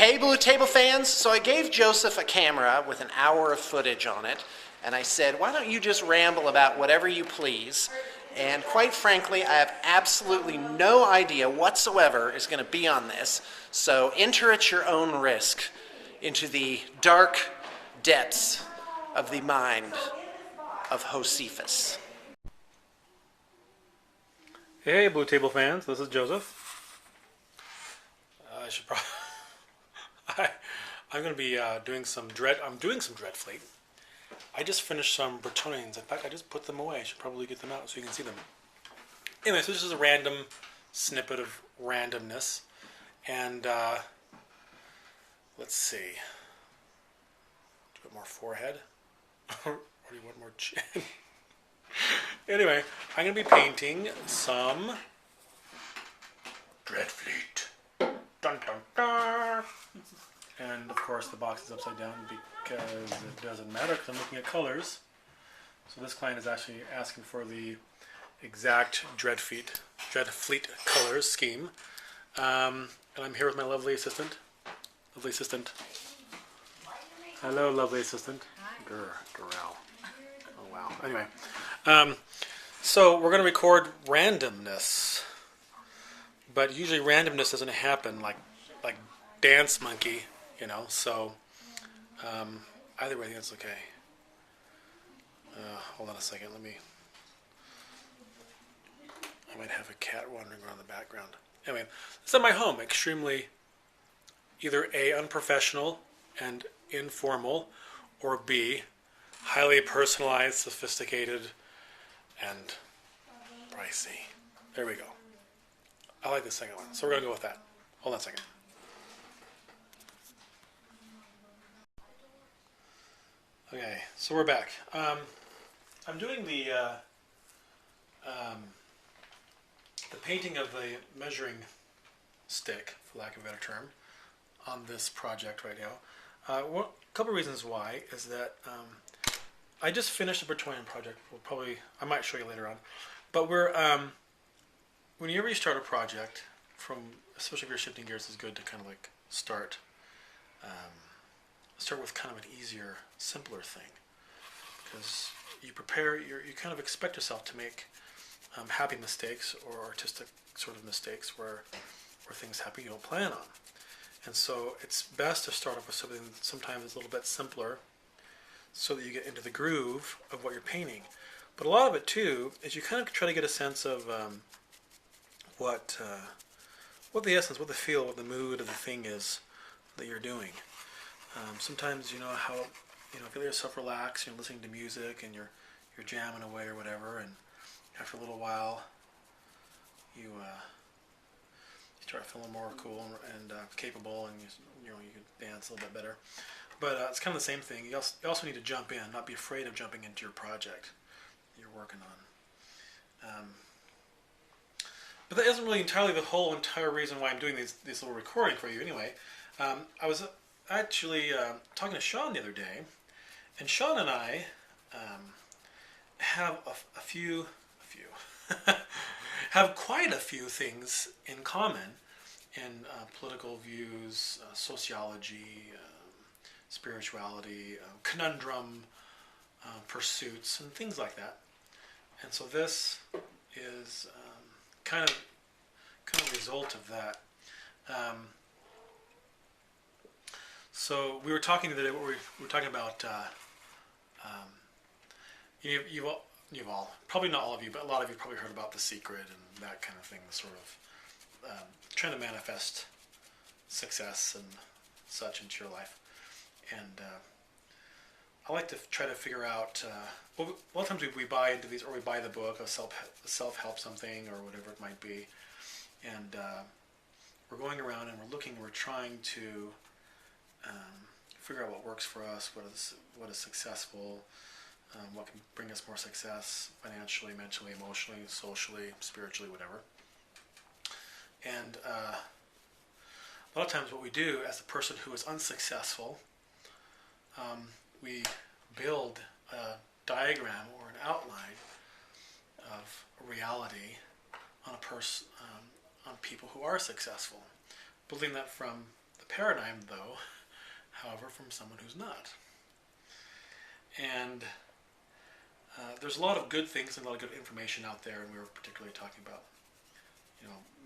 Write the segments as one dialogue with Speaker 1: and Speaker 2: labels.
Speaker 1: Hey, Blue Table fans. So I gave Joseph a camera with an hour of footage on it, and I said, why don't you just ramble about whatever you please? And quite frankly, I have absolutely no idea whatsoever is going to be on this, so enter at your own risk into the dark depths of the mind of Josephus.
Speaker 2: Hey, Blue Table fans, this is Joseph. I should probably. I'm going to be doing some dread. I'm doing some dread fleet. I just finished some Bretonians. In fact, I just put them away. I should probably get them out so you can see them. Anyway, so this is a random snippet of randomness, and let's see. Do you want more forehead, or do you want more chin? Anyway, I'm going to be painting some dread fleet. Dun, dun, dun. And of course the box is upside down because it doesn't matter because I'm looking at colors. So this client is actually asking for the exact dread fleet colors scheme. And I'm here with my lovely assistant. Lovely assistant. Hello, lovely assistant. Hi. Girl. Oh wow. Anyway, so we're going to record randomness. But usually randomness doesn't happen like Dance Monkey, you know, so either way I think that's okay. Hold on a second, I might have a cat wandering around the background. Anyway, this is my home, extremely either A, unprofessional and informal, or B, highly personalized, sophisticated, and pricey. There we go. I like the second one, so we're going to go with that. Hold on a second. Okay, so we're back. I'm doing the painting of the measuring stick, for lack of a better term, on this project right now. A couple reasons why is that I just finished the Bretonian project. I might show you later on, but we're whenever you start a project, especially if you're shifting gears, it's good to kind of like start with kind of an easier, simpler thing, because you kind of expect yourself to make happy mistakes or artistic sort of mistakes where things happen you don't plan on, and so it's best to start off with something that sometimes is a little bit simpler, so that you get into the groove of what you're painting. But a lot of it too is you kind of try to get a sense of what the essence, what the feel, what the mood of the thing is that you're doing. Sometimes you know how, if you let yourself relax, you're listening to music and you're jamming away or whatever, and after a little while you start feeling more cool and capable, and you can dance a little bit better. But it's kind of the same thing. You also need to jump in, not be afraid of jumping into your project you're working on. But that isn't really entirely the whole entire reason why I'm doing this little recording for you anyway. I was actually talking to Sean the other day, and Sean and I have have quite a few things in common in political views, sociology, spirituality, conundrum pursuits, and things like that. And so this is kind of a result of that. So we were talking the other day. We were talking about you've all, probably not all of you, but a lot of you probably heard about The Secret and that kind of thing. Sort of trying to manifest success and such into your life. And I like to try to figure out. A lot of times we buy into these, or we buy the book, a self-help something, or whatever it might be, and we're going around and we're trying to figure out what works for us, what is successful, what can bring us more success financially, mentally, emotionally, socially, spiritually, whatever. And a lot of times what we do as a person who is unsuccessful, we build a diagram or an outline of a reality on on people who are successful, building that from the paradigm, though, however, from someone who's not. And there's a lot of good things and a lot of good information out there, and we were particularly talking about,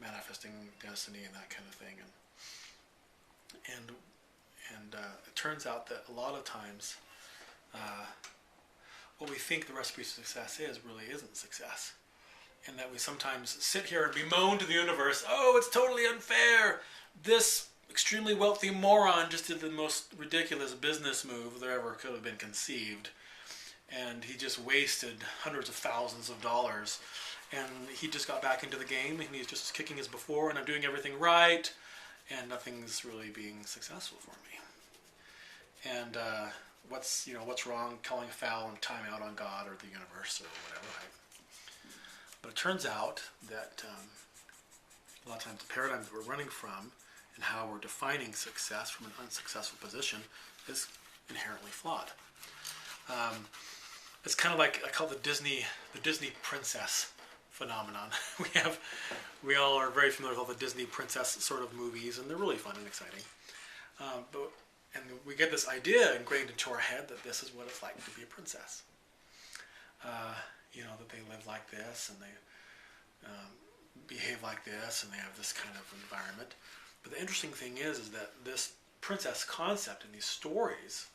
Speaker 2: manifesting destiny and that kind of thing. And it turns out that a lot of times, what we think the recipe for success is really isn't success. And that we sometimes sit here and bemoan to the universe, oh, it's totally unfair. This extremely wealthy moron just did the most ridiculous business move that ever could have been conceived. And he just wasted hundreds of thousands of dollars. And he just got back into the game, and he's just kicking as before, and I'm doing everything right, and nothing's really being successful for me. And what's wrong calling a foul and time out on God or the universe or whatever, right? But it turns out that a lot of times the paradigm that we're running from and how we're defining success from an unsuccessful position is inherently flawed. It's kind of like I call it the Disney princess phenomenon. We all are very familiar with all the Disney princess sort of movies, and they're really fun and exciting. And we get this idea ingrained into our head that this is what it's like to be a princess. That they live like this, and they behave like this, and they have this kind of environment. But the interesting thing is that this princess concept in these stories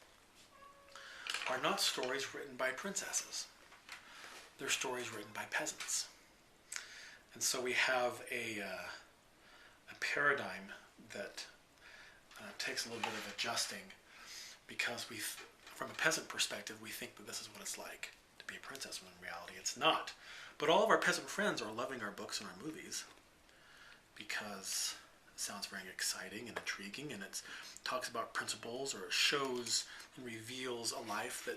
Speaker 2: are not stories written by princesses. They're stories written by peasants. And so we have a paradigm that takes a little bit of adjusting, because from a peasant perspective, we think that this is what it's like to be a princess, when in reality it's not. But all of our peasant friends are loving our books and our movies because it sounds very exciting and intriguing, and it talks about principles, or it shows and reveals a life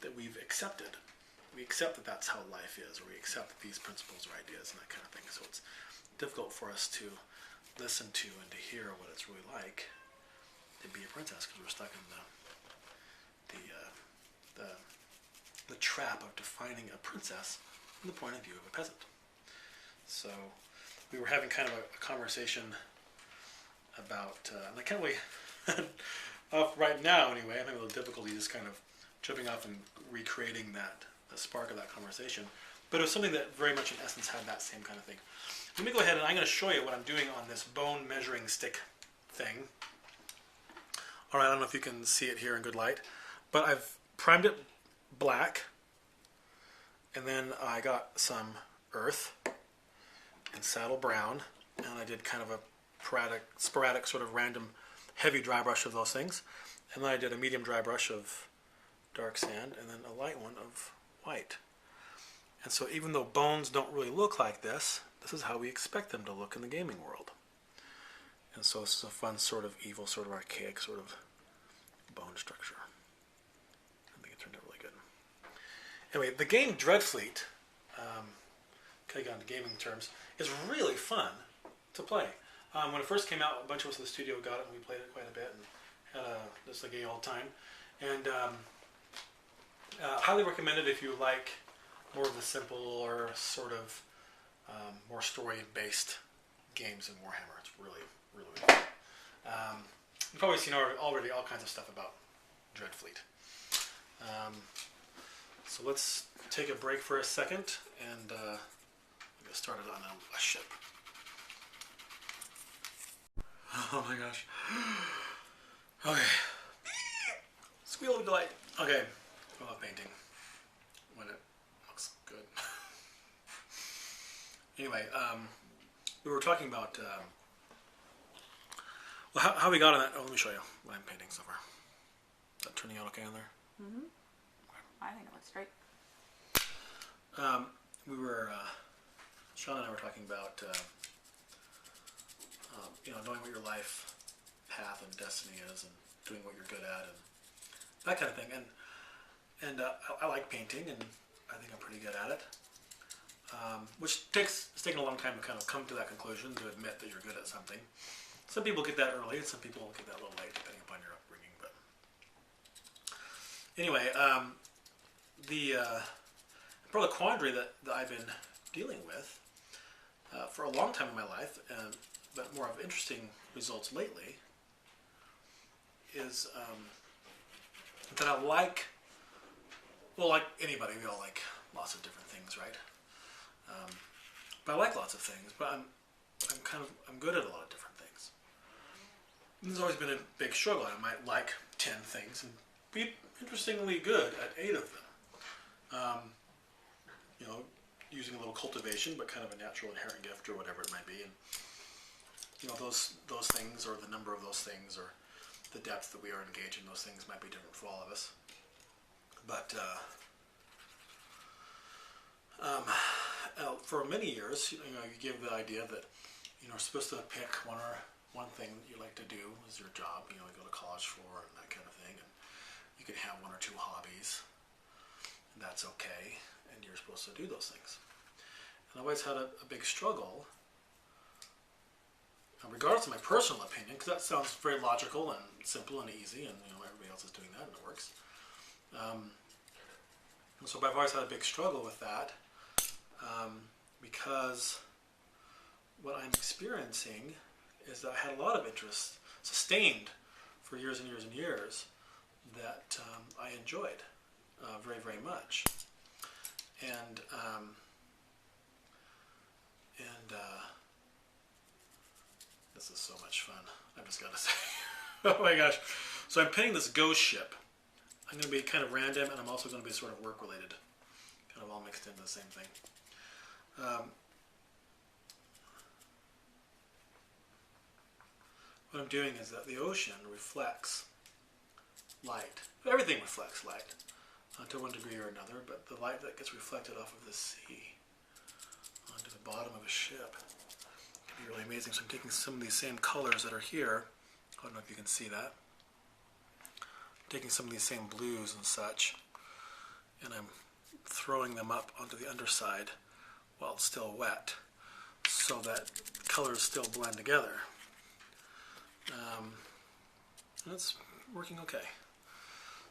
Speaker 2: that we've accepted. We accept that that's how life is, or we accept that these principles are ideas and that kind of thing. So it's difficult for us to listen to and to hear what it's really like to be a princess, because we're stuck in the trap of defining a princess from the point of view of a peasant. So we were having kind of a conversation about, and I can't really, right now anyway, I'm having a little difficulty just kind of jumping off and recreating the spark of that conversation. But it was something that very much in essence had that same kind of thing. Let me go ahead and I'm going to show you what I'm doing on this bone measuring stick thing. Alright, I don't know if you can see it here in good light, but I've primed it black, and then I got some earth and saddle brown, and I did kind of a sporadic sort of random heavy dry brush of those things, and then I did a medium dry brush of dark sand, and then a light one of white. And so even though bones don't really look like this is how we expect them to look in the gaming world. And so this is a fun sort of evil, sort of archaic sort of bone structure. I think it turned out really good. Anyway, the game Dreadfleet, kind of got into gaming terms, is really fun to play. When it first came out, a bunch of us in the studio got it, and we played it quite a bit, and had just a gay old time. And highly recommend it if you like more of the simple or sort of more story-based games in Warhammer. It's really, really good. You've probably seen already all kinds of stuff about Dreadfleet. So let's take a break for a second and get started on a ship. Oh my gosh. Okay. Squeal of delight. Okay. I love painting when it looks good. Anyway, we were talking about how we got on that. Oh, let me show you what I'm painting so far. Is that turning out okay on there? Mm-hmm.
Speaker 3: I think it looks great.
Speaker 2: We were, Sean and I were talking about, knowing what your life path and destiny is, and doing what you're good at, and that kind of thing. And I like painting, and I think I'm pretty good at it. It's taken a long time to kind of come to that conclusion, to admit that you're good at something. Some people get that early, and some people get that a little late, depending upon your upbringing. But anyway, part of the quandary that I've been dealing with for a long time in my life, but more of interesting results lately, is that I like, well, like anybody, we all like lots of different things, right? But I like lots of things, but I'm good at a lot of different things. And there's always been a big struggle. I might like 10 things and be interestingly good at 8 of them. You know, using a little cultivation, but kind of a natural inherent gift or whatever it might be. And you know, those things, or the number of those things, or the depth that we are engaged in those things might be different for all of us. But for many years, you know, you give the idea that you're supposed to pick one thing that you like to do as your job. You know, you go to college for and that kind of thing, and you can have 1 or 2 hobbies, and that's okay. And you're supposed to do those things. And I've always had a big struggle, regardless of my personal opinion, because that sounds very logical and simple and easy, and you know, everybody else is doing that and it works. And so I've always had a big struggle with that, because what I'm experiencing is that I had a lot of interest sustained for years and years and years that I enjoyed very, very much. And this is so much fun. I've just got to say. Oh my gosh. So I'm painting this ghost ship. I'm going to be kind of random, and I'm also going to be sort of work related. Kind of all mixed into the same thing. What I'm doing is that the ocean reflects light. Everything reflects light to one degree or another, but the light that gets reflected off of the sea onto the bottom of a ship can be really amazing. So I'm taking some of these same colors that are here. I don't know if you can see that. I'm taking some of these same blues and such, and I'm throwing them up onto the underside while it's still wet, so that colors still blend together. And it's working okay.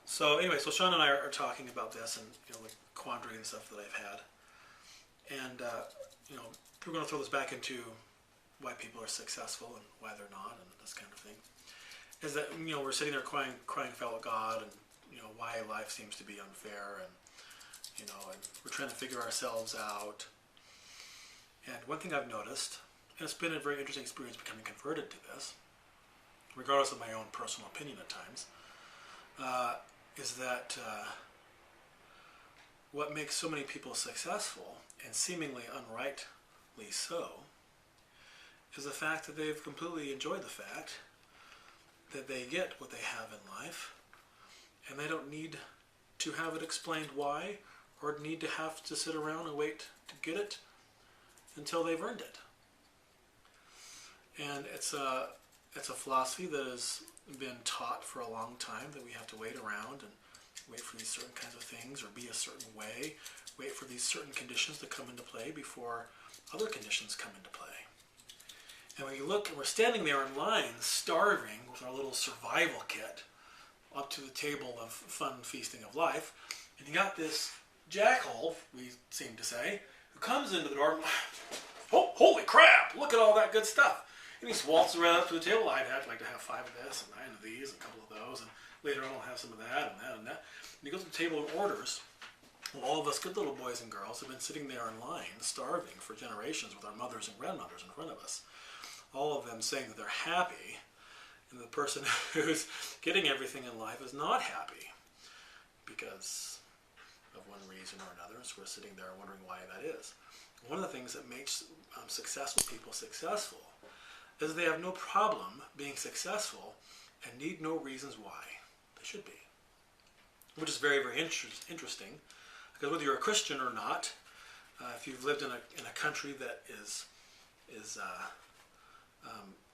Speaker 2: So anyway, so Sean and I are talking about this, and you know, the quandary and stuff that I've had, and you know, we're going to throw this back into why people are successful and why they're not, and this kind of thing. Is that, you know, we're sitting there crying foul at God, and you know, why life seems to be unfair, and you know, and we're trying to figure ourselves out. And one thing I've noticed, and it's been a very interesting experience becoming converted to this, regardless of my own personal opinion at times, is that what makes so many people successful, and seemingly unrightly so, is the fact that they've completely enjoyed the fact that they get what they have in life, and they don't need to have it explained why, or need to have to sit around and wait to get it until they've earned it. And it's a philosophy that has been taught for a long time, that we have to wait around and wait for these certain kinds of things, or be a certain way, wait for these certain conditions to come into play before other conditions come into play. And when you look, and we're standing there in line, starving with our little survival kit up to the table of fun feasting of life, and you got this jackhole, we seem to say, who comes into the door, oh, holy crap, look at all that good stuff. And he waltzes right up to the table. I'd like to have 5 of this, and 9 of these, and a couple of those, and later on I'll have some of that, and that, and that. And he goes to the table and orders. Well, all of us good little boys and girls have been sitting there in line, starving for generations with our mothers and grandmothers in front of us. All of them saying that they're happy, and the person who's getting everything in life is not happy because of one reason or another. So we're sitting there wondering why that is. One of the things that makes successful people successful is they have no problem being successful and need no reasons why they should be. Which is very, very interesting, because whether you're a Christian or not, if you've lived in a country that is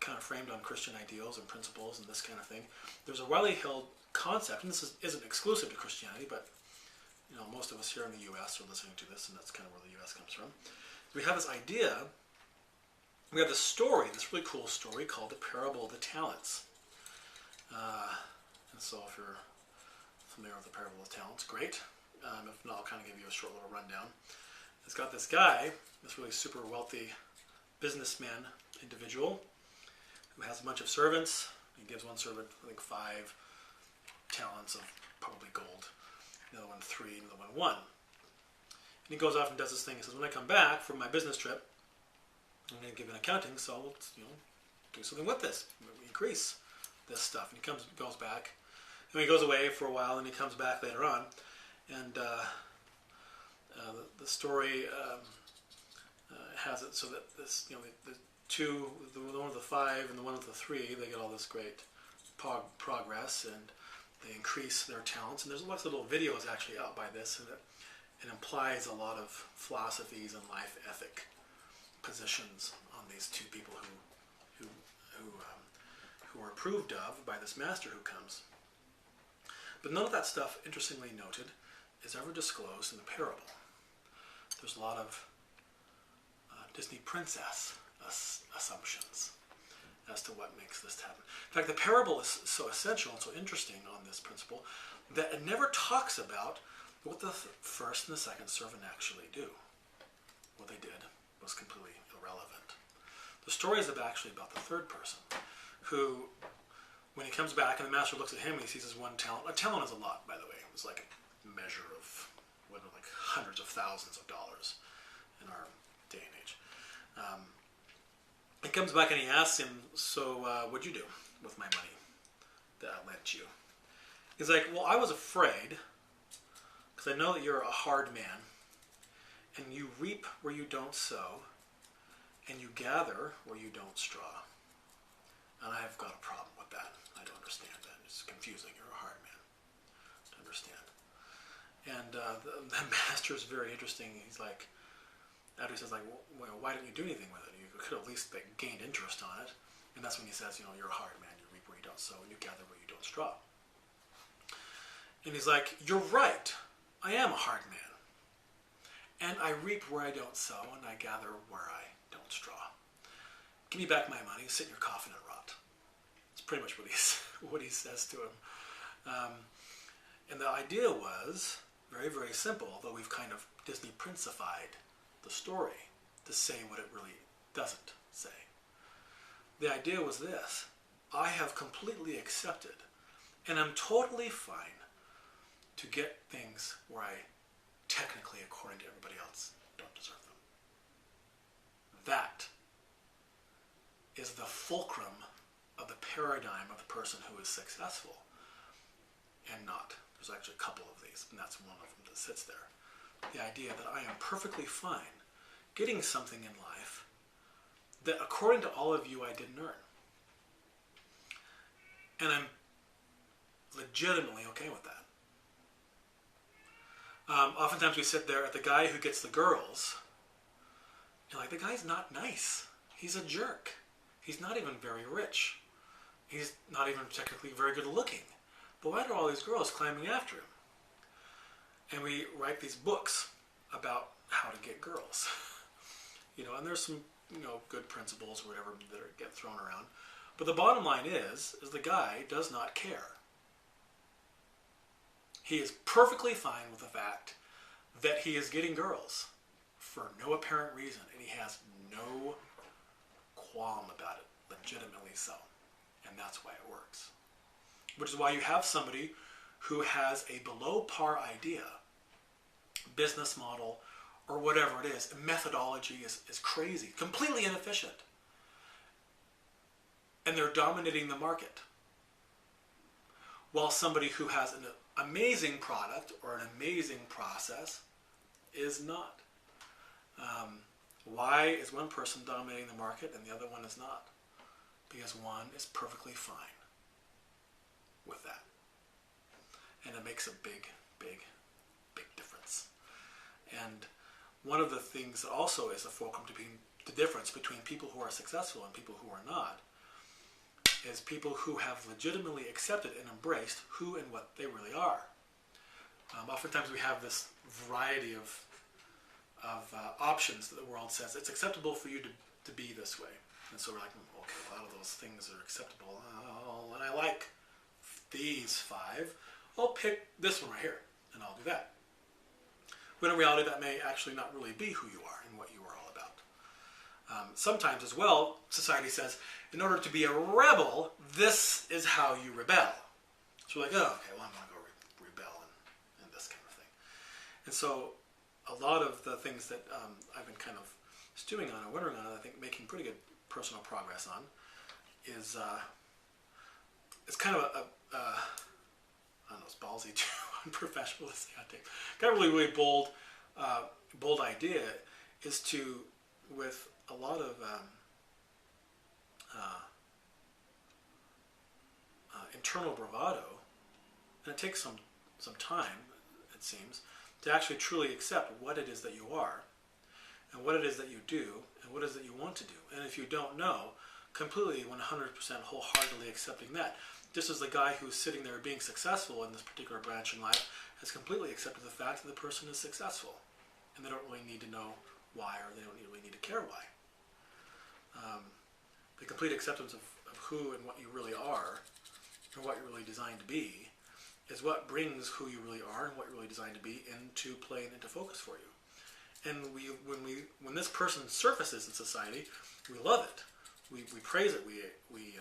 Speaker 2: kind of framed on Christian ideals and principles and this kind of thing, there's a widely held concept, and this isn't exclusive to Christianity, but you know, most of us here in the U.S. are listening to this, and that's kind of where the U.S. comes from. We have this idea. We have this story, this really cool story called the Parable of the Talents. And so if you're familiar with the Parable of the Talents, great. If not, I'll kind of give you a short little rundown. It's got this guy, this really super wealthy businessman individual, who has a bunch of servants, He gives one servant, I think, 5 talents of probably gold, the other one 3, and the other one 1. And he goes off and does this thing. He says, when I come back from my business trip, I'm going to give an accounting, so we'll, do something with this. We increase this stuff. And he goes back, and he goes away for a while, and he comes back later on, and the story has it so that this, the two, the one with the 5 and the one with the 3, they get all this great progress, and they increase their talents. And there's lots of little videos actually out by this, and it implies a lot of philosophies and life ethic positions on these two people who are approved of by this master who comes. But none of that stuff, interestingly noted, is ever disclosed in the parable. There's a lot of Disney princess assumptions as to what makes this happen. In fact, the parable is so essential and so interesting on this principle that it never talks about what the first and the second servant actually do. What they did was completely irrelevant. The story is actually about the third person, who, when he comes back and the master looks at him and he sees his 1 talent. A talent is a lot, by the way. It was like a measure of, like hundreds of thousands of dollars in our day and age. He comes back and he asks him, so what'd you do with my money that I lent you? He's like, well, I was afraid, because I know that you're a hard man, and you reap where you don't sow, and you gather where you don't straw. And I've got a problem with that. I don't understand that. It's confusing. You're a hard man to understand. And the master is very interesting. He's like, after he says, like, well, why didn't you do anything with it? You could have at least gained interest on it. And that's when he says, you're a hard man. You reap where you don't sow, and you gather where you don't straw. And he's like, you're right. I am a hard man. And I reap where I don't sow, and I gather where I don't straw. Give me back my money, sit in your coffin and rot. It's pretty much what he says to him. And the idea was very, very simple, although we've kind of Disney Princified the story to say what it really doesn't say. The idea was this: I have completely accepted, and I'm totally fine to get things where I technically, according to everybody else, don't deserve them. That is the fulcrum of the paradigm of the person who is successful and not. There's actually a couple of these, and that's one of them that sits there. The idea that I am perfectly fine getting something in life that, according to all of you, I didn't earn. And I'm legitimately okay with that. Oftentimes we sit there at the guy who gets the girls, and like, the guy's not nice. He's a jerk. He's not even very rich. He's not even technically very good looking. But why are all these girls climbing after him? And we write these books about how to get girls. And there's some, good principles or whatever that get thrown around. But the bottom line is the guy does not care. He is perfectly fine with the fact that he is getting girls for no apparent reason, and he has no qualm about it, legitimately so. And that's why it works. Which is why you have somebody who has a below par idea, business model, or whatever it is. Methodology is crazy, completely inefficient. And they're dominating the market. While somebody who has an amazing product or an amazing process is not. Why is one person dominating the market and the other one is not? Because one is perfectly fine with that. And it makes a big, big, big difference. And one of the things that also is a fulcrum to the difference between people who are successful and people who are not is people who have legitimately accepted and embraced who and what they really are. Oftentimes we have this variety of options that the world says it's acceptable for you to be this way. And so we're like, okay, a lot of those things are acceptable. And I like these 5. I'll pick this one right here, and I'll do that. When in reality, that may actually not really be who you are and what you are all about. Sometimes as well, society says, in order to be a rebel, this is how you rebel. So we're like, oh, okay, well, I'm going to go rebel and this kind of thing. And so a lot of the things that I've been kind of stewing on and wondering on, I think making pretty good personal progress on, is it's kind of I don't know, it's ballsy too, unprofessional to say, I think. Kind of really bold idea is to, with a lot of internal bravado, and it takes some time, it seems, to actually truly accept what it is that you are, and what it is that you do, and what it is that you want to do. And if you don't know, completely 100% wholeheartedly accepting that. Just as the guy who's sitting there being successful in this particular branch in life has completely accepted the fact that the person is successful. And they don't really need to know why, or they don't really need to care why. The complete acceptance of who and what you really are, and what you're really designed to be, is what brings who you really are and what you're really designed to be into play and into focus for you. And when this person surfaces in society, we love it. We praise it. We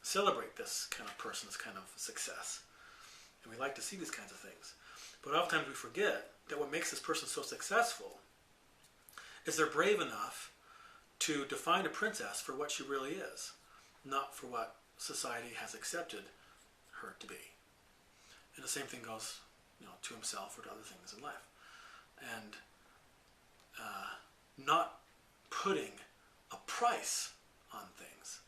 Speaker 2: celebrate this kind of person's kind of success. And we like to see these kinds of things. But oftentimes we forget that what makes this person so successful is they're brave enough to define a princess for what she really is, not for what society has accepted her to be. And the same thing goes, to himself or to other things in life. And not putting a price on things.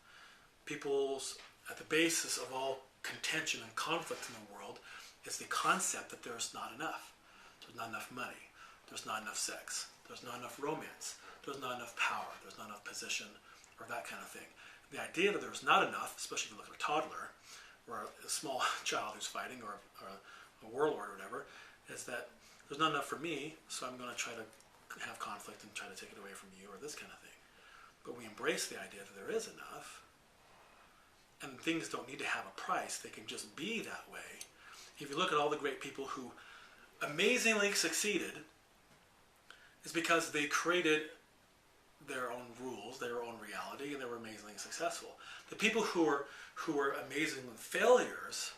Speaker 2: At the basis of all contention and conflict in the world is the concept that there's not enough. There's not enough money. There's not enough sex. There's not enough romance. There's not enough power. There's not enough position, or that kind of thing. The idea that there's not enough, especially if you look at a toddler, or a small child who's fighting, or a warlord or whatever, is that there's not enough for me, so I'm going to try to have conflict and try to take it away from you, or this kind of thing. But we embrace the idea that there is enough, and things don't need to have a price. They can just be that way. If you look at all the great people who amazingly succeeded, it's because they created their own rules, their own reality, and they were amazingly successful. The people who were amazing failures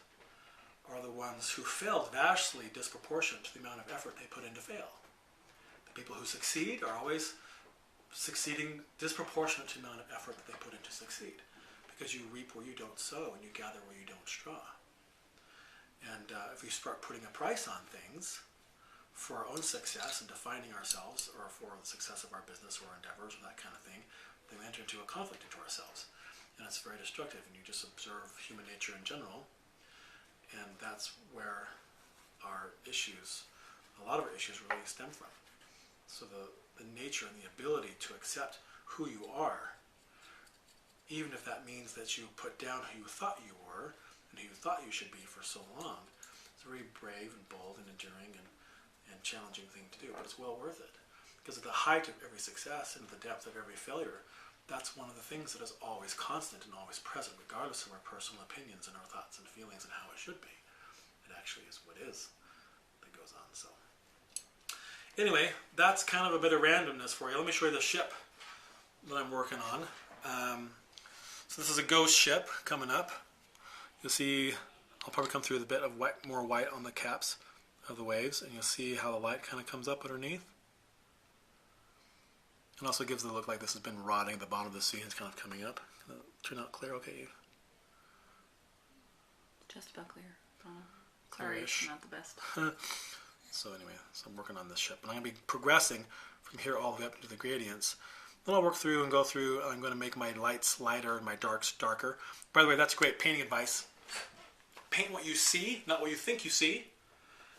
Speaker 2: are the ones who failed vastly disproportionate to the amount of effort they put in to fail. The people who succeed are always succeeding disproportionate to the amount of effort that they put in to succeed. Because you reap where you don't sow, and you gather where you don't straw. And if we start putting a price on things for our own success and defining ourselves, or for the success of our business or endeavors or that kind of thing, then we enter into a conflict into ourselves. And it's very destructive, and you just observe human nature in general, and that's where our issues, a lot of our issues really stem from. So the nature and the ability to accept who you are, even if that means that you put down who you thought you were and who you thought you should be for so long, it's a very brave and bold and enduring and challenging thing to do, but it's well worth it. Because at the height of every success and the depth of every failure, that's one of the things that is always constant and always present, regardless of our personal opinions and our thoughts and feelings and how it should be. It actually is what is that goes on. So anyway, that's kind of a bit of randomness for you. Let me show you the ship that I'm working on. So this is a ghost ship coming up. You'll see, I'll probably come through with a bit of white, more white on the caps of the waves, and you'll see how the light kind of comes up underneath. And also gives the look like this has been rotting at the bottom of the sea and it's kind of coming up. Turn out clear, okay?
Speaker 3: Just about clear.
Speaker 2: Clearish.
Speaker 3: Not the best.
Speaker 2: So anyway, so I'm working on this ship. And I'm going to be progressing from here all the way up into the gradients. Then I'll work through and go through. I'm going to make my lights lighter and my darks darker. By the way, that's great painting advice. Paint what you see, not what you think you see.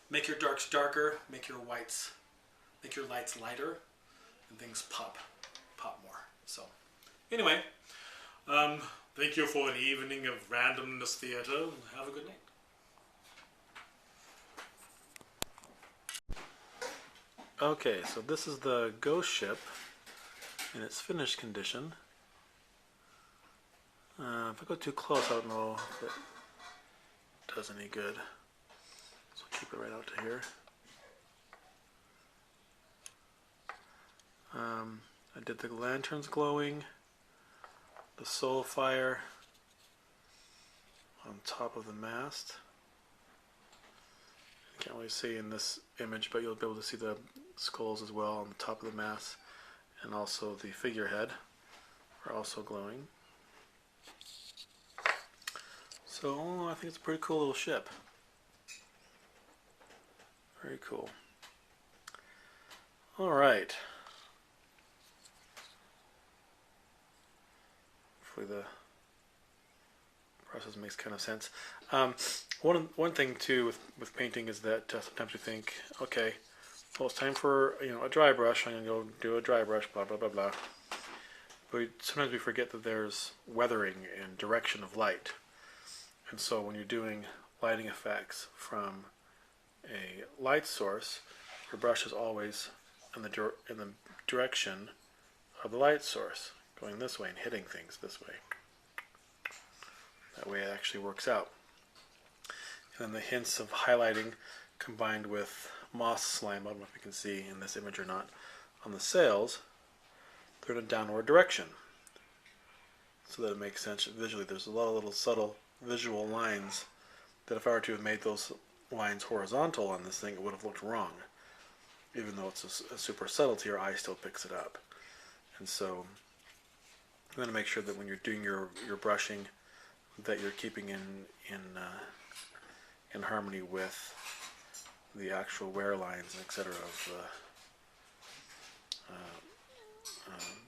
Speaker 2: Make your darks darker, make your lights lighter, and things pop more. So anyway, thank you for an evening of randomness theater, and have a good night. Okay, so this is the ghost ship in its finished condition. If I go too close, I don't know if it does any good. So I'll keep it right out to here. I did the lanterns glowing, the soul fire on top of the mast. You can't really see in this image, but you'll be able to see the skulls as well on the top of the mast, and also the figurehead are also glowing. So I think it's a pretty cool little ship. Very cool. All right. Hopefully the process makes kind of sense. One thing too with painting is that sometimes we think, okay, well it's time for a dry brush. I'm gonna go do a dry brush, blah blah blah blah. But sometimes we forget that there's weathering and direction of light, and so when you're doing lighting effects from a light source, your brush is always in the direction of the light source, going this way and hitting things this way. That way it actually works out. And then the hints of highlighting combined with moss slime, I don't know if you can see in this image or not, on the sails, they're in a downward direction. So that it makes sense visually. There's a lot of little subtle visual lines that if I were to have made those lines horizontal on this thing, it would have looked wrong. Even though it's a super subtlety, your eye still picks it up. And so you want to make sure that when you're doing your brushing, that you're keeping in harmony with the actual wear lines, etc.,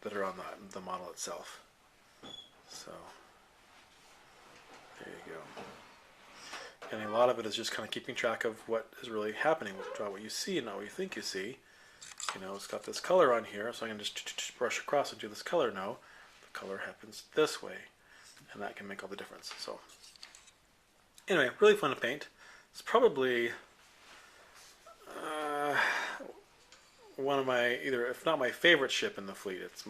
Speaker 2: that are on the model itself. So there you go. And a lot of it is just kind of keeping track of what is really happening. Draw what you see and not what you think you see. It's got this color on here, so I can just brush across and do this color now. The color happens this way, and that can make all the difference. So anyway, really fun to paint. It's probably one of my, if not my favorite ship in the fleet, it's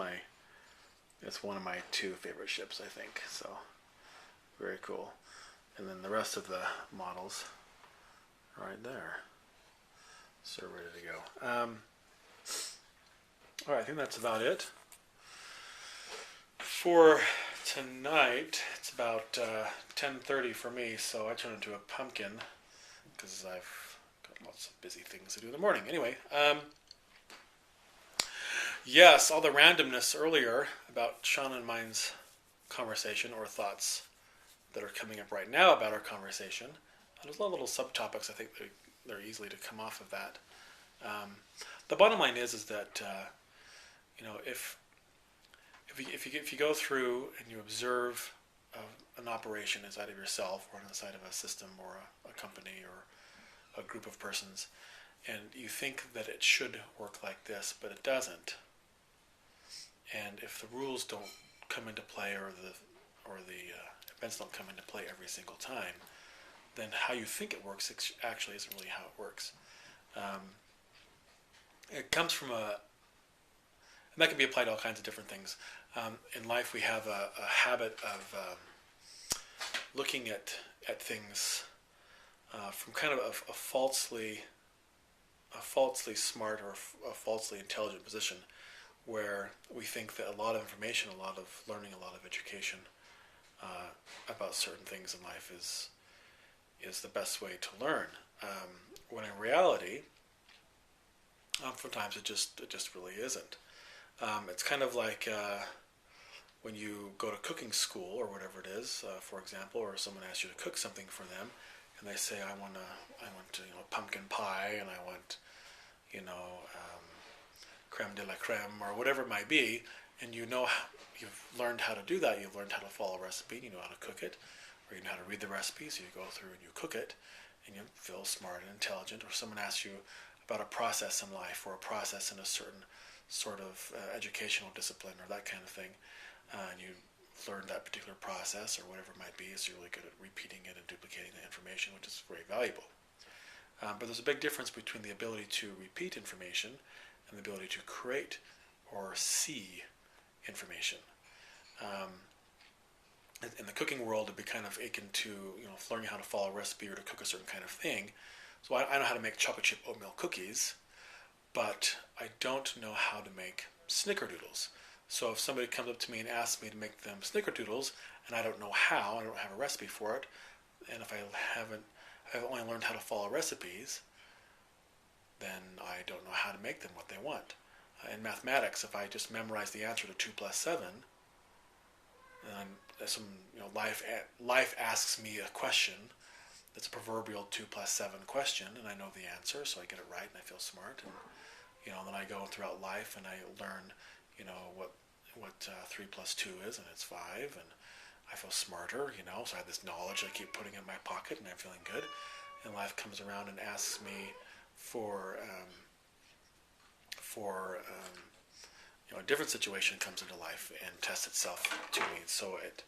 Speaker 2: one of my 2 favorite ships, I think. So very cool. And then the rest of the models right there. So ready to go. All right, I think that's about it for tonight. It's about 10:30 for me, so I turned into a pumpkin because I've got lots of busy things to do in the morning. Anyway, yes, all the randomness earlier about Sean and mine's conversation or thoughts that are coming up right now about our conversation. There's a lot of little subtopics. I think they're easily to come off of that. The bottom line is that if you go through and you observe an operation inside of yourself or inside of a system or a company or a group of persons, and you think that it should work like this, but it doesn't, and if the rules don't come into play or the events don't come into play every single time, then how you think it works actually isn't really how it works. It comes from and that can be applied to all kinds of different things. In life, we have a habit of looking at things from kind of a falsely smart or a falsely intelligent position, where we think that a lot of information, a lot of learning, a lot of education about certain things in life is the best way to learn. When in reality, sometimes it just really isn't. It's kind of like when you go to cooking school or whatever it is, for example, or someone asks you to cook something for them, and they say, I want pumpkin pie, and I want creme de la creme, or whatever it might be, and you've learned how to do that. You've learned how to follow a recipe, you know how to cook it, or you know how to read the recipe, so you go through and you cook it, and you feel smart and intelligent. Or someone asks you about a process in life or a process in a certain sort of educational discipline or that kind of thing, and you learned that particular process or whatever it might be, so you're really good at repeating it and duplicating the information, which is very valuable. But there's a big difference between the ability to repeat information and the ability to create or see information. In the cooking world, it'd be kind of akin to learning how to follow a recipe or to cook a certain kind of thing. So I know how to make chocolate chip oatmeal cookies, but I don't know how to make snickerdoodles. So if somebody comes up to me and asks me to make them snickerdoodles, and I don't know how, I don't have a recipe for it, and if I've only learned how to follow recipes, then I don't know how to make them what they want. In mathematics, if I just memorize the answer to 2 plus 7, and life asks me a question that's a proverbial 2 plus 7 question, and I know the answer, so I get it right and I feel smart, and then I go throughout life and I learn, what 3 plus 2 is, and it's 5, and I feel smarter, so I have this knowledge I keep putting in my pocket, and I'm feeling good, and life comes around and asks me for a different situation comes into life and tests itself to me. So it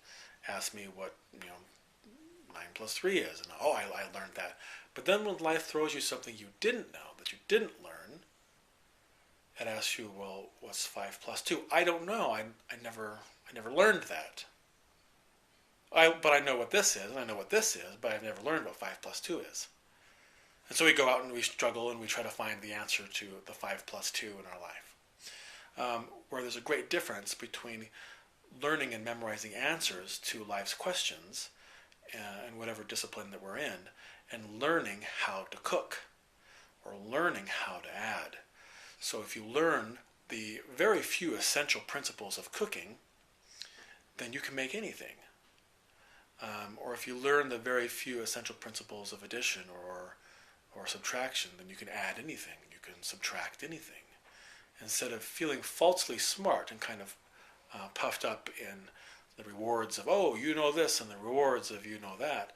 Speaker 2: asks me what 9 plus 3 is, and I learned that. But then when life throws you something you didn't know, that you didn't learn, it asks you, well, what's 5 plus 2? I don't know. I never learned that. But I know what this is, and I know what this is, but I've never learned what 5 plus 2 is. And so we go out and we struggle and we try to find the answer to the 5 plus 2 in our life. Where there's a great difference between learning and memorizing answers to life's questions in whatever discipline that we're in, and learning how to cook or learning how to add. So if you learn the very few essential principles of cooking, then you can make anything. Or if you learn the very few essential principles of addition or subtraction, then you can add anything. You can subtract anything. Instead of feeling falsely smart and kind of puffed up in the rewards of, oh, you know this, and the rewards of you know that,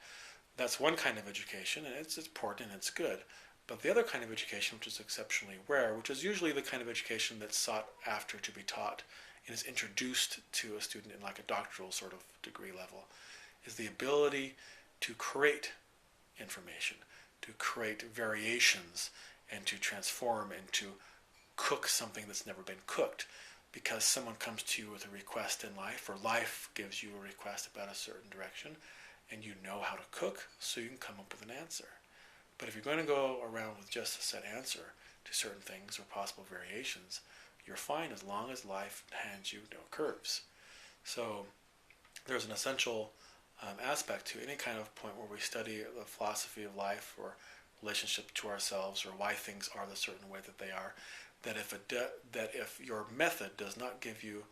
Speaker 2: that's one kind of education, and it's important and it's good. But the other kind of education, which is exceptionally rare, which is usually the kind of education that's sought after to be taught and is introduced to a student in like a doctoral sort of degree level, is the ability to create information, to create variations, and to transform and to cook something that's never been cooked, because someone comes to you with a request in life, or life gives you a request about a certain direction, and you know how to cook, so you can come up with an answer. But if you're going to go around with just a set answer to certain things or possible variations, you're fine as long as life hands you no curves. So there's an essential aspect to any kind of point where we study the philosophy of life or relationship to ourselves or why things are the certain way that they are, that if your method does not give you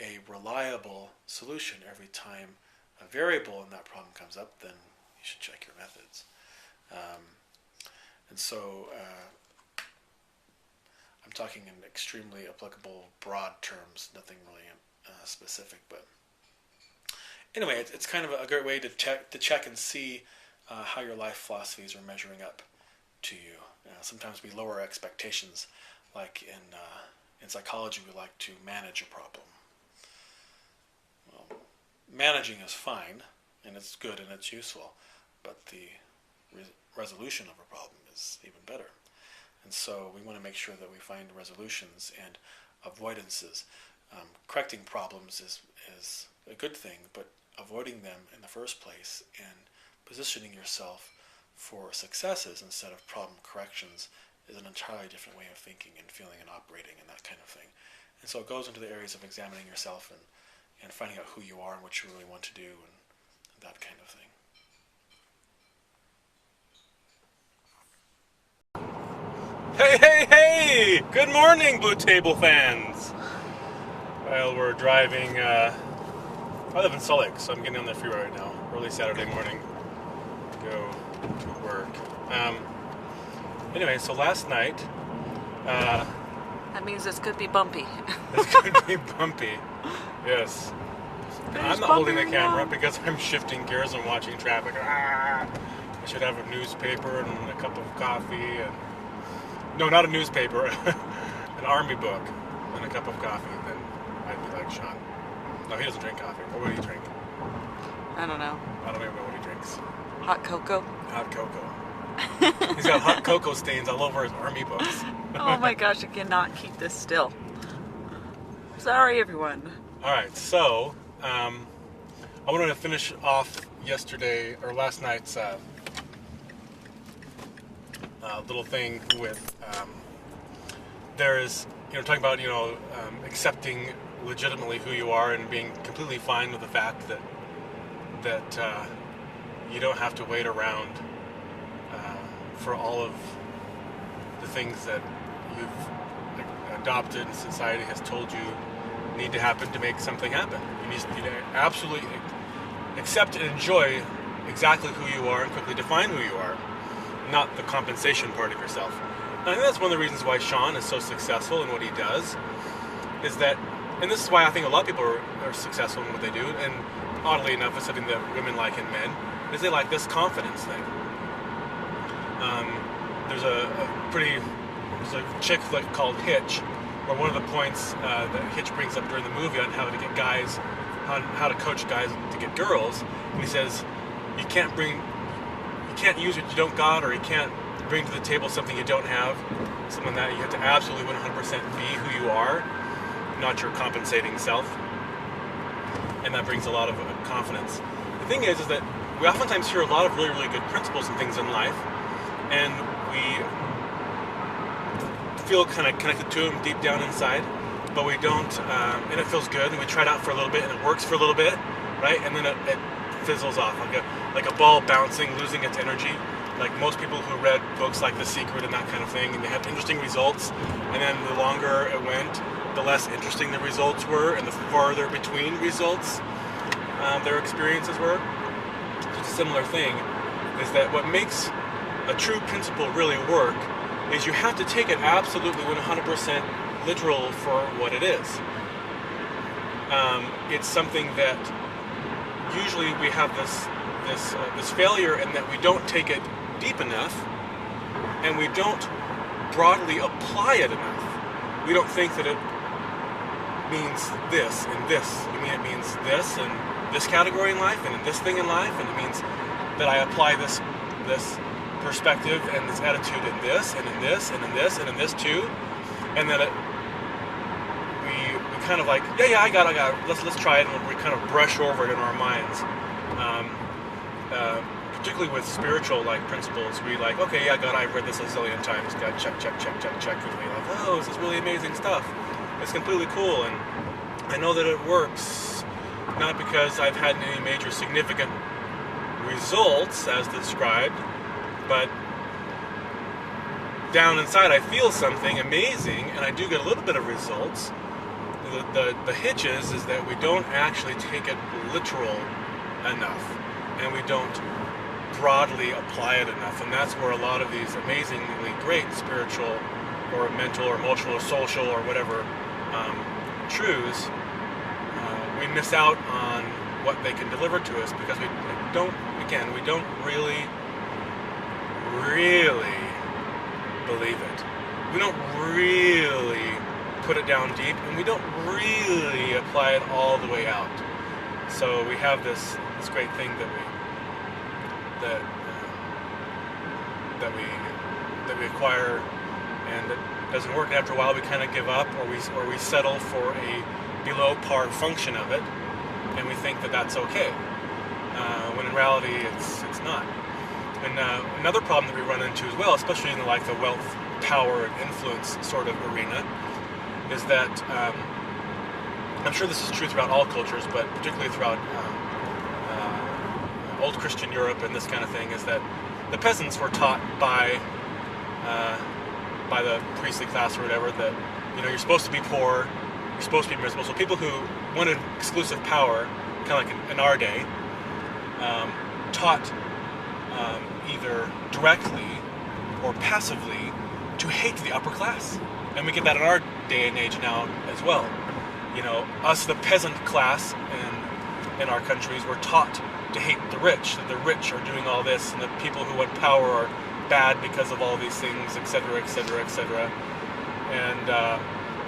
Speaker 2: a reliable solution every time a variable in that problem comes up, then you should check your methods. And so I'm talking in extremely applicable broad terms, nothing really specific, but anyway, it's kind of a great way to check and see how your life philosophies are measuring up to you. Sometimes we lower expectations, like in psychology we like to manage a problem. Well, managing is fine, and it's good and it's useful, but the resolution of a problem is even better. And so we want to make sure that we find resolutions and avoidances. Correcting problems is a good thing, but avoiding them in the first place and positioning yourself for successes instead of problem corrections is an entirely different way of thinking and feeling and operating and that kind of thing. And so it goes into the areas of examining yourself and finding out who you are and what you really want to do and that kind of thing.
Speaker 4: Hey, hey, hey! Good morning, Blue Table fans! Well, we're driving, I live in Salt Lake, so I'm getting on the freeway right now, early Saturday morning, to go to work. Anyway, so last night,
Speaker 3: That means this could be bumpy.
Speaker 4: this could be bumpy, yes. I'm not holding the
Speaker 3: bumpy
Speaker 4: camera
Speaker 3: now.
Speaker 4: because I'm shifting gears and watching traffic. I should have a newspaper and a cup of coffee and... No, not a newspaper, an army book and a cup of coffee, then I'd be like Sean. No, he doesn't drink coffee. What would he drink?
Speaker 3: I don't know.
Speaker 4: I don't even know what he drinks.
Speaker 3: Hot cocoa.
Speaker 4: Hot cocoa. He's got hot cocoa stains all over his army books.
Speaker 3: Oh my gosh, I cannot keep this still. Sorry, everyone.
Speaker 4: All right, so I wanted to finish off last night's little thing with there's, talking about, accepting legitimately who you are and being completely fine with the fact that you don't have to wait around for all of the things that you've adopted and society has told you need to happen to make something happen. You need to absolutely accept and enjoy exactly who you are and quickly define who you are, not the compensation part of yourself. And I think that's one of the reasons why Sean is so successful in what he does, is that, and this is why I think a lot of people are successful in what they do, and oddly enough, it's something that women like in men, is they like this confidence thing. There's a chick flick called Hitch, where one of the points that Hitch brings up during the movie on how to get guys, how to coach guys to get girls, and he says, you can't use what you don't got, or you can't bring to the table something you don't have, something that you have to absolutely 100% be who you are, not your compensating self, and that brings a lot of confidence. The thing is that we oftentimes hear a lot of really, really good principles and things in life, and we feel kind of connected to them deep down inside, but we don't, and it feels good, and we try it out for a little bit, and it works for a little bit, right, and then it fizzles off, like a ball bouncing, losing its energy. Like most people who read books like The Secret and that kind of thing, and they had interesting results, and then the longer it went, the less interesting the results were, and the farther between results their experiences were. So it's a similar thing, is that what makes a true principle really work is you have to take it absolutely 100% literal for what it is. It's something that usually we have this failure in that we don't take it deep enough, and we don't broadly apply it enough. We don't think that it means this and this. I mean, it means this and this category in life, and in this thing in life, and it means that I apply this perspective and this attitude in this, and in this, and in this, and in this too, and that we kind of like, yeah, I got it. Let's try it, and we kind of brush over it in our minds. Particularly with spiritual principles, we like, okay, yeah, God, I've read this a zillion times. God, check, and we like, oh, this is really amazing stuff. It's completely cool, and I know that it works, not because I've had any major significant results as described, but down inside I feel something amazing, and I do get a little bit of results. The hitch is that we don't actually take it literal enough, and we don't broadly apply it enough, and that's where a lot of these amazingly great spiritual or mental or emotional or social or whatever truths, we miss out on what they can deliver to us because we don't really believe it. We don't really put it down deep, and we don't really apply it all the way out. So we have this great thing that we acquire, and it doesn't work. And after a while, we kind of give up, or we settle for a below par function of it, and we think that that's okay. When in reality, it's not. And another problem that we run into as well, especially in the wealth, power, and influence sort of arena, is that I'm sure this is true throughout all cultures, but particularly throughout old Christian Europe and this kind of thing, is that the peasants were taught by the priestly class or whatever that you're supposed to be poor, you're supposed to be miserable. So people who wanted exclusive power, kind of like in our day, taught either directly or passively to hate the upper class, and we get that in our day and age now as well. Us, the peasant class in our countries, were taught to hate the rich, that the rich are doing all this, and the people who want power are bad because of all these things, etc., etc., etc. And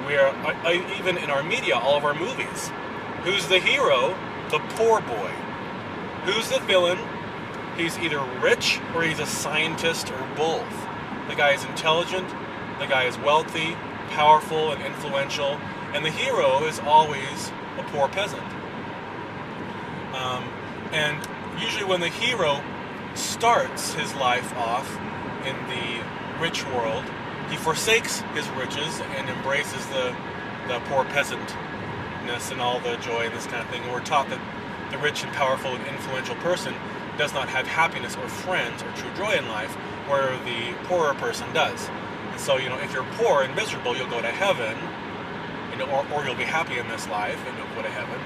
Speaker 4: we are, even in our media, all of our movies, who's the hero? The poor boy. Who's the villain? He's either rich or he's a scientist or both. The guy is intelligent, the guy is wealthy, powerful, and influential, and the hero is always a poor peasant. And usually when the hero starts his life off in the rich world, he forsakes his riches and embraces the poor peasantness and all the joy and this kind of thing. And we're taught that the rich and powerful and influential person does not have happiness or friends or true joy in life, where the poorer person does. And so, if you're poor and miserable, you'll go to heaven, or you'll be happy in this life and you'll go to heaven.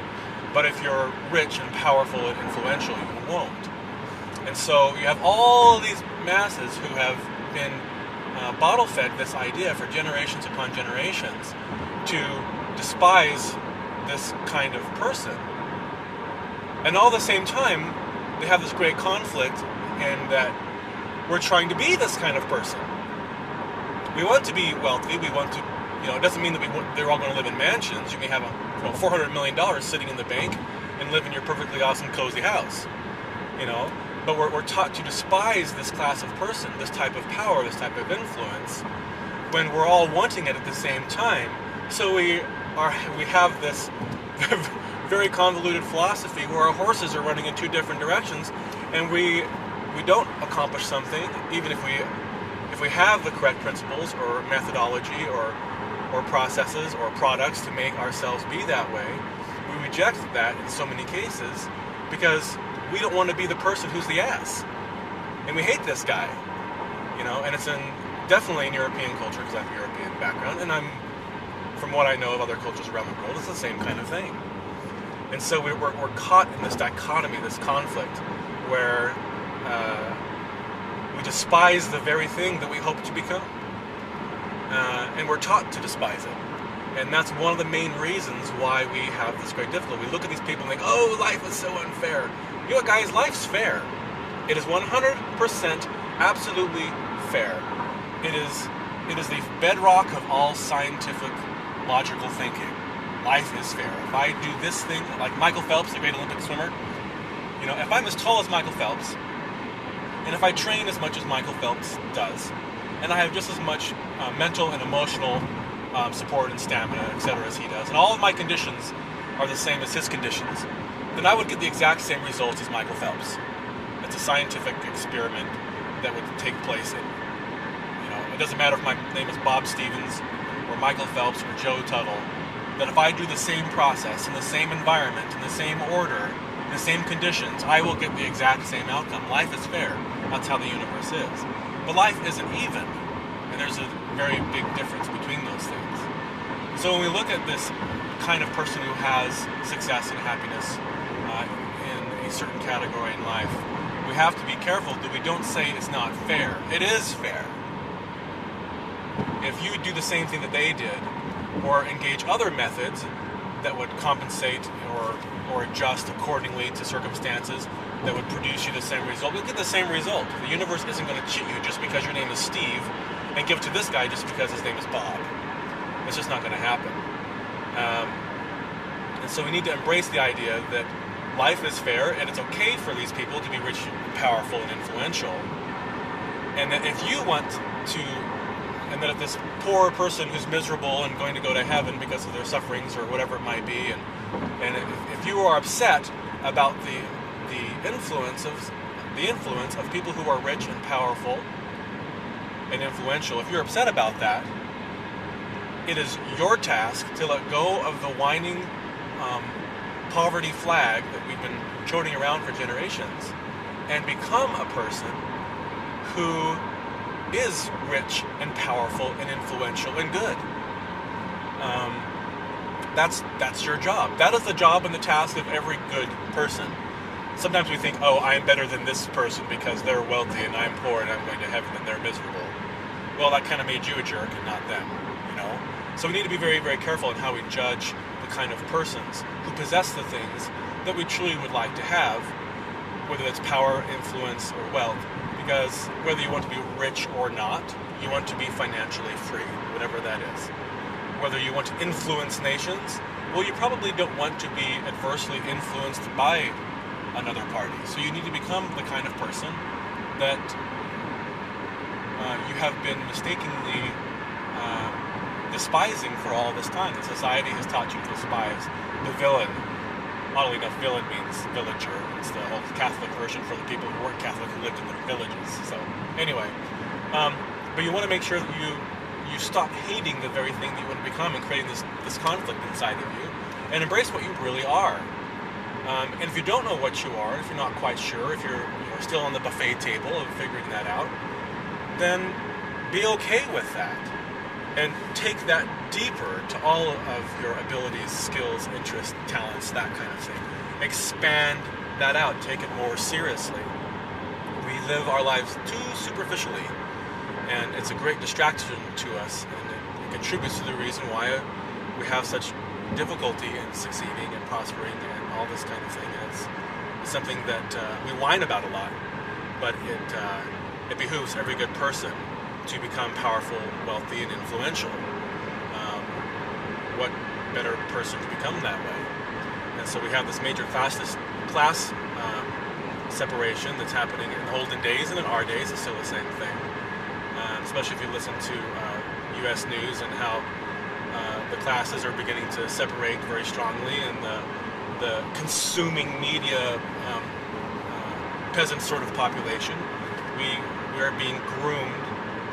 Speaker 4: But if you're rich and powerful and influential, you won't. And so you have all these masses who have been bottle-fed this idea for generations upon generations to despise this kind of person. And all at the same time, they have this great conflict in that we're trying to be this kind of person. We want to be wealthy. We want to, it doesn't mean that they're all going to live in mansions. You may have $400 million sitting in the bank and live in your perfectly awesome, cozy house. But we're taught to despise this class of person, this type of power, this type of influence, when we're all wanting it at the same time. So we have this very convoluted philosophy where our horses are running in two different directions, and we don't accomplish something, even if we have the correct principles or methodology or processes or products to make ourselves be that way. We reject that in so many cases because we don't want to be the person who's the ass, and we hate this guy, and it's definitely in European culture, because I have a European background, and from what I know of other cultures around the world, it's the same kind of thing. And so we're caught in this dichotomy, this conflict, where we despise the very thing that we hope to become. And we're taught to despise it. And that's one of the main reasons why we have this great difficulty. We look at these people and think, oh, life is so unfair. You know what, guys? Life's fair. It is 100% absolutely fair. It is the bedrock of all scientific, logical thinking. Life is fair. If I do this thing, like Michael Phelps, the great Olympic swimmer, if I'm as tall as Michael Phelps, and if I train as much as Michael Phelps does, and I have just as much mental and emotional support and stamina, etc., as he does, and all of my conditions are the same as his conditions, then I would get the exact same results as Michael Phelps. It's a scientific experiment that would take place in, it doesn't matter if my name is Bob Stevens, or Michael Phelps, or Joe Tuttle, that if I do the same process, in the same environment, in the same order, in the same conditions, I will get the exact same outcome. Life is fair. That's how the universe is. But life isn't even, and there's a very big difference between those things. So when we look at this kind of person who has success and happiness in a certain category in life, we have to be careful that we don't say it's not fair. It is fair. If you do the same thing that they did, or engage other methods that would compensate or adjust accordingly to circumstances that would produce you the same result, you'll get the same result. The universe isn't going to cheat you just because your name is Steve and give to this guy just because his name is Bob. It's just not going to happen. And so we need to embrace the idea that life is fair, and it's okay for these people to be rich, powerful, and influential. And that if you want to, and that if this poor person who's miserable and going to go to heaven because of their sufferings or whatever it might be, and if you are upset about the influence of people who are rich and powerful and influential, if you're upset about that, it is your task to let go of the whining poverty flag that we've been toting around for generations and become a person who is rich and powerful and influential and good. That's your job. That is the job and the task of every good person. Sometimes we think, oh, I'm better than this person because they're wealthy and I'm poor and I'm going to heaven and they're miserable. Well, that kind of made you a jerk and not them, So we need to be very, very careful in how we judge the kind of persons who possess the things that we truly would like to have, whether that's power, influence, or wealth. Because whether you want to be rich or not, you want to be financially free, whatever that is. Whether you want to influence nations, well, you probably don't want to be adversely influenced by another party. So you need to become the kind of person that you have been mistakenly despising for all this time. The society has taught you to despise the villain. Oddly enough, villain means villager. It's the whole Catholic version for the people who weren't Catholic who lived in the villages. So anyway, but you want to make sure that you you stop hating the very thing that you want to become and creating this conflict inside of you, and embrace what you really are. And if you don't know what you are, if you're not quite sure, if you're still on the buffet table of figuring that out, then be okay with that. And take that deeper to all of your abilities, skills, interests, talents, that kind of thing. Expand that out. Take it more seriously. We live our lives too superficially, and it's a great distraction to us, and it contributes to the reason why we have such difficulty in succeeding and prospering and all this kind of thing. And it's something that we whine about a lot, but it behooves every good person to become powerful, wealthy, and influential. What better person to become that way? And so we have this major class separation that's happening in the olden days and in our days. It's still the same thing. Especially if you listen to U.S. news and how the classes are beginning to separate very strongly, and the consuming media peasant sort of population. We are being groomed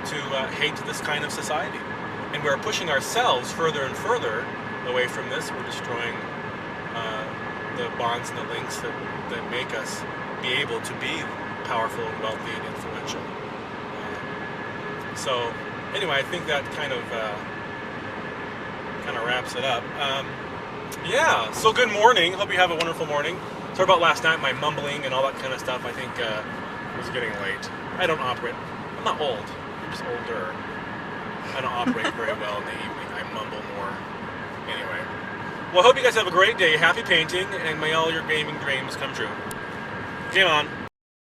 Speaker 4: to hate this kind of society. And we're pushing ourselves further and further away from this. We're destroying the bonds and the links that make us be able to be powerful and wealthy and influential. So anyway, I think that kind of wraps it up. Yeah, so good morning. Hope you have a wonderful morning. Sorry about last night, my mumbling and all that kind of stuff. I think it was getting late. I don't operate. I'm not old. I'm just older. I don't operate very well in the evening. I mumble more. Anyway. Well, I hope you guys have a great day. Happy painting, and may all your gaming dreams come true. Game on.